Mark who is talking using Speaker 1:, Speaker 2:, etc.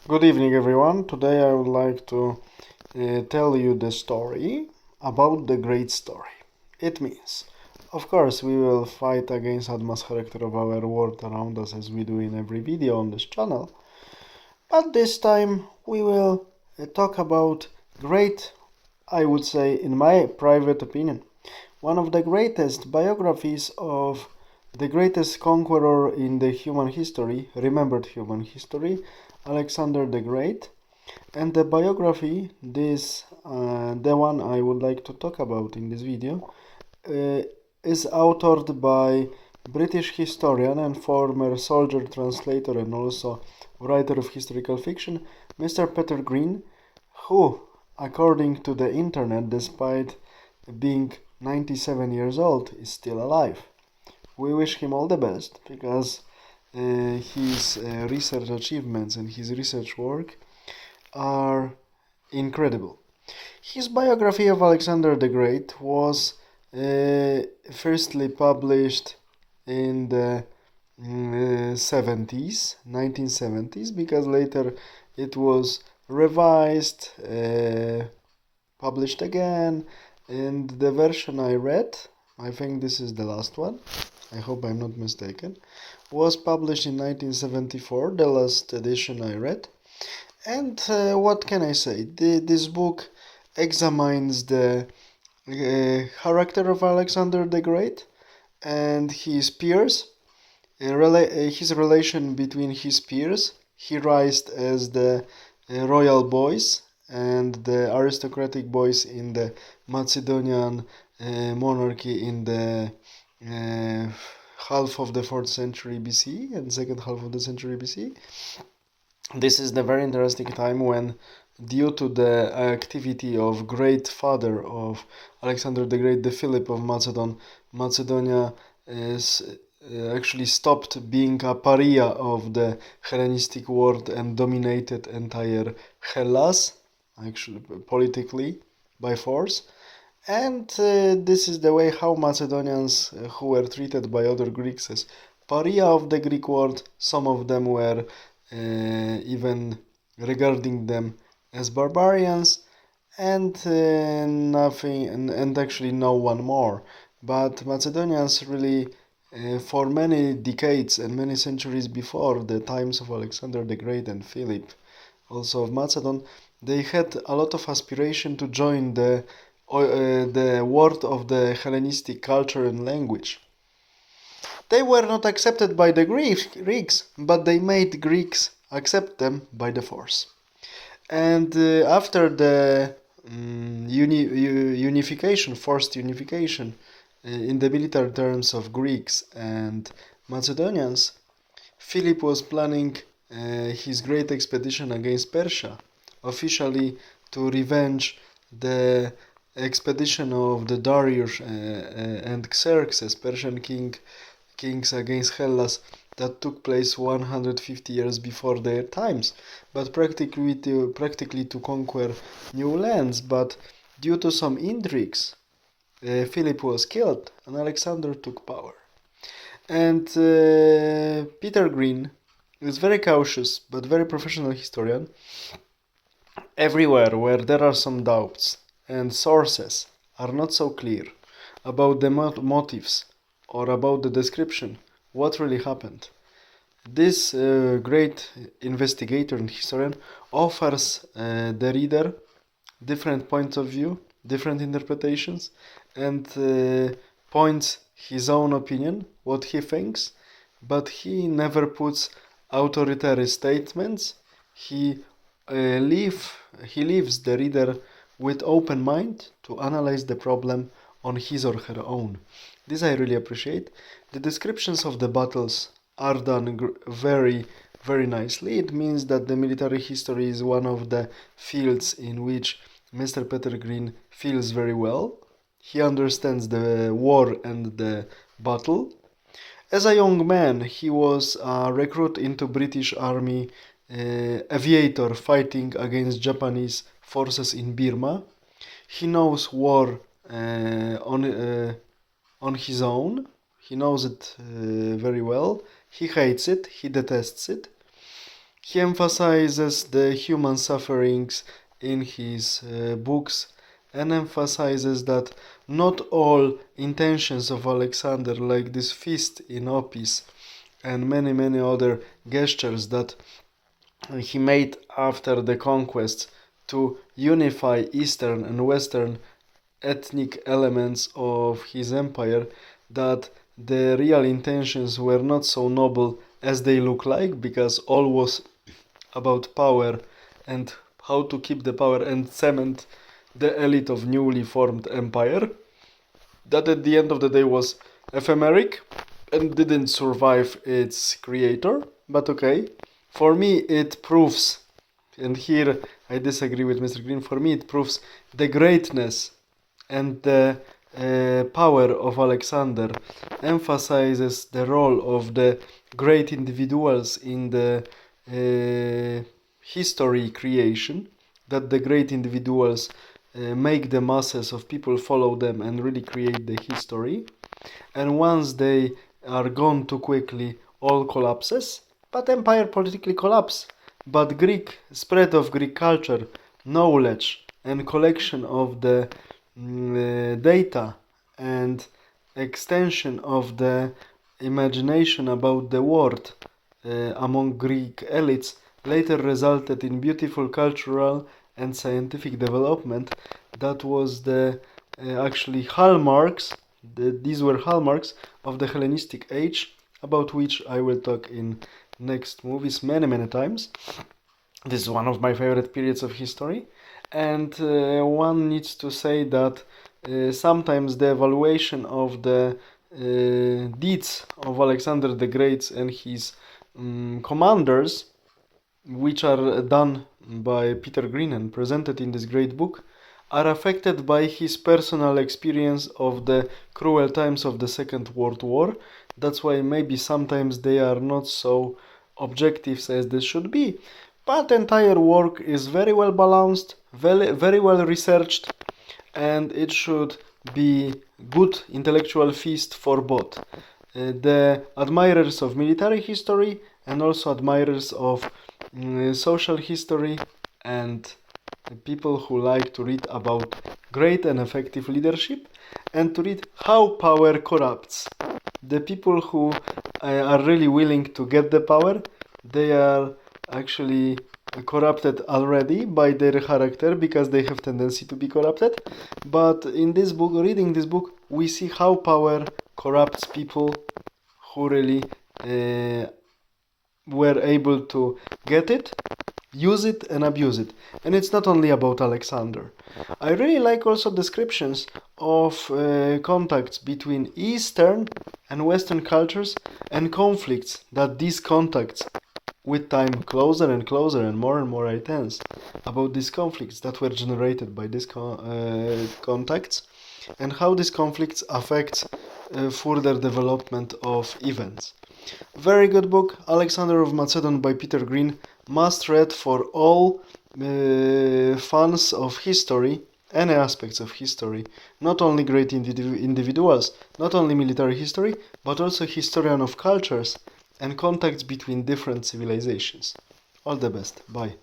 Speaker 1: Good evening, everyone. Today I would like to tell you the story about the great story. It means, of course, we will fight against advanced character of our world around us as we do in every video on this channel. But this time we will talk about great, I would say, in my private opinion, one of the greatest biographies of the greatest conqueror in the human history, remembered human history, Alexander the Great. And the biography, the one I would like to talk about in this video, is authored by British historian and former soldier translator and also writer of historical fiction, Mr. Peter Green, who, according to the internet, despite being 97 years old, is still alive. We wish him all the best because his research achievements and his research work are incredible. His biography of Alexander the Great was firstly published in the 1970s, because later it was revised, published again, and the version I read, I think this is the last one, I hope I'm not mistaken, was published in 1974, the last edition I read. And what can I say? This book examines the character of Alexander the Great and his peers, his relation between his peers. He raised as the royal boys and the aristocratic boys in the Macedonian monarchy in the half of the 4th century BC and second half of the century BC. This is the very interesting time when, due to the activity of great father of Alexander the Great, the Philip of Macedon, Macedonia is actually stopped being a pariah of the Hellenistic world and dominated entire Hellas, actually politically by force. And this is the way how Macedonians who were treated by other Greeks as pariah of the Greek world, some of them were even regarding them as barbarians, and nothing, and actually no one more. But Macedonians really, for many decades and many centuries before the times of Alexander the Great and Philip, also of Macedon, they had a lot of aspiration to join the world of the Hellenistic culture and language. They were not accepted by the Greeks, but they made Greeks accept them by the force. And after the unification, forced unification in the military terms of Greeks and Macedonians, Philip was planning his great expedition against Persia, officially to revenge the expedition of the Darius and Xerxes, Persian kings against Hellas, that took place 150 years before their times, but practically to conquer new lands. But due to some intrigues, Philip was killed and Alexander took power. And Peter Green is very cautious but very professional historian. Everywhere where there are some doubts and sources are not so clear about the motives or about the description, what really happened, this great investigator and historian offers the reader different points of view, different interpretations, and points his own opinion, what he thinks, but he never puts authoritarian statements. He leaves the reader with open mind to analyze the problem on his or her own. This I really appreciate. The descriptions of the battles are done very, very nicely. It means that the military history is one of the fields in which Mr. Peter Green feels very well. He understands the war and the battle. As a young man, he was a recruit into British Army aviator fighting against Japanese forces in Burma. He knows war on his own. He knows it very well. He hates it. He detests it. He emphasizes the human sufferings in his books and emphasizes that not all intentions of Alexander, like this feast in Opis and many other gestures that he made after the conquest to unify eastern and western ethnic elements of his empire, that the real intentions were not so noble as they look like, because all was about power and how to keep the power and cement the elite of newly formed empire, that at the end of the day was ephemeric and didn't survive its creator. But okay, for me it proves, and here I disagree with Mr. Green, for me it proves the greatness and the power of Alexander, emphasizes the role of the great individuals in the history creation, that the great individuals make the masses of people follow them and really create the history. And once they are gone too quickly, all collapses. But empire politically collapse. But Greek spread of Greek culture, knowledge, and collection of the data and extension of the imagination about the world among Greek elites later resulted in beautiful cultural and scientific development that was the actually hallmarks. These were hallmarks of the Hellenistic age, about which I will talk in next movies many times. This is one of my favorite periods of history, and one needs to say that sometimes the evaluation of the deeds of Alexander the Great and his commanders, which are done by Peter Green and presented in this great book, are affected by his personal experience of the cruel times of the Second World War. That's why maybe sometimes they are not so objective as they should be. But entire work is very well balanced, very well researched, and it should be good intellectual feast for both the admirers of military history and also admirers of social history, and people who like to read about great and effective leadership and to read how power corrupts. The people who are really willing to get the power, they are actually corrupted already by their character because they have tendency to be corrupted. But in this book, reading this book, we see how power corrupts people who really were able to get it, use it and abuse it. And it's not only about Alexander. I really like also descriptions of contacts between Eastern and Western cultures and conflicts that these contacts with time closer and closer and more intense, about these conflicts that were generated by these contacts and how these conflicts affect further development of events. Very good book, Alexander of Macedon by Peter Green, must read for all fans of history, any aspects of history, not only great individuals, not only military history, but also historian of cultures and contacts between different civilizations. All the best. Bye.